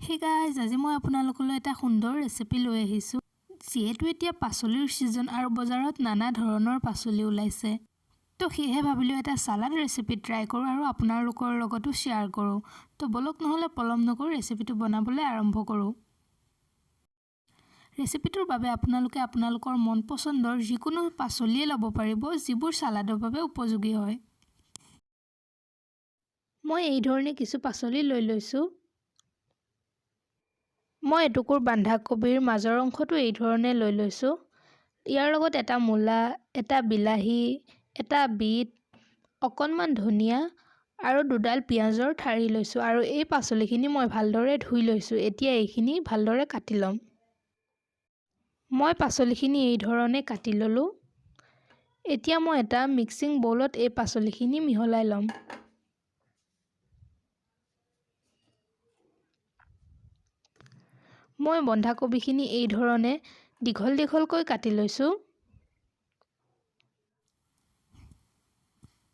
Hey guys, আজি মই আপোনালোকলৈ এটা সুন্দৰ ৰেচিপি লৈ আহিছোঁ। যিহেতু এতিয়া পাচলিৰ ছিজন আৰু বজাৰত নানা ধৰণৰ পাচলি ওলাইছে, তো সেয়েহে ভাবিলোঁ এটা সালাড ৰেচিপি ট্ৰাই কৰোঁ আৰু আপোনালোকৰ লগতো শ্বেয়াৰ কৰোঁ। তো বলক নহ'লে পলম নকৰি ৰেচিপিটো বনাবলৈ আৰম্ভ কৰোঁ। ৰেচিপিটোৰ বাবে আপোনালোকে আপোনালোকৰ মন পচন্দৰ যিকোনো পাচলিয়ে ল'ব পাৰিব, যিবোৰ সালাডৰ বাবে উপযোগী হয়। মই এই ধৰণে কিছু পাচলি লৈ লৈছোঁ। মই এটুকুৰ বন্ধাকবিৰ মাজৰ অংশটো এই ধৰণে লৈ লৈছোঁ। ইয়াৰ লগত এটা মূলা, এটা বিলাহী, এটা বিট, অকণমান ধনিয়া আৰু দুডাল পিঁয়াজৰ ঠাৰি লৈছোঁ আৰু এই পাচলিখিনি মই ভালদৰে ধুই লৈছোঁ। এতিয়া এইখিনি ভালদৰে কাটি ল'ম। মই পাচলিখিনি এই ধৰণে কাটি ল'লোঁ। এতিয়া মই এটা মিক্সিং বউলত এই পাচলিখিনি মিহলাই ল'ম। মই বন্ধাকবিখিনি এই ধৰণে দীঘল দীঘলকৈ কাটি লৈছোঁ।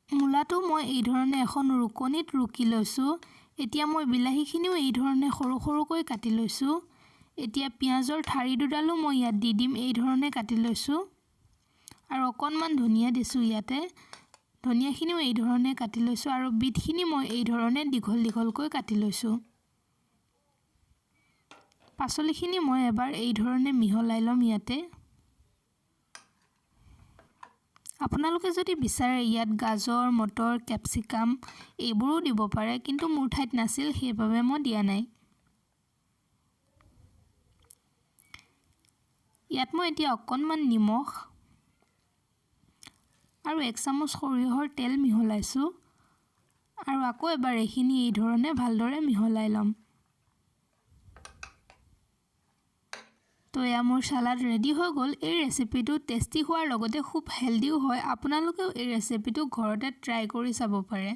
মূলাটো মই এই ধৰণে এখন ৰুকনিত ৰুকি লৈছোঁ। এতিয়া মই বিলাহীখিনিও এই ধৰণে সৰু সৰুকৈ কাটি লৈছোঁ। এতিয়া পিঁয়াজৰ ঠাৰি দুডালো মই ইয়াত দি দিম, এই ধৰণে কাটি লৈছোঁ। আৰু অকণমান ধনিয়া দিছোঁ ইয়াতে। ধনিয়াখিনিও এই ধৰণে কাটি লৈছোঁ আৰু বিটখিনি মই এই ধৰণে দীঘল দীঘলকৈ কাটি লৈছোঁ। পাচলিখিনি মই এবাৰ এই ধৰণে মিহলাই ল'ম ইয়াতে। আপোনালোকে যদি বিচাৰে ইয়াত গাজৰ, মটৰ, কেপচিকাম এইবোৰো দিব পাৰে, কিন্তু মোৰ ঠাইত নাছিল, সেইবাবে মই দিয়া নাই। ইয়াত মই এতিয়া অকণমান নিমখ আৰু 1 চামুচ সৰিয়হৰ তেল মিহলাইছোঁ আৰু আকৌ এবাৰ এইখিনি এই ধৰণে ভালদৰে মিহলাই ল'ম। তো এয়া মোৰ সালাড ৰেডি হৈ গ'ল। এই ৰেচিপিটো টেষ্টি হোৱাৰ লগতে খুব হেল্ডিও হয়। আপোনালোকেও এই ৰেচিপিটো ঘৰতে ট্ৰাই কৰি চাব পাৰে।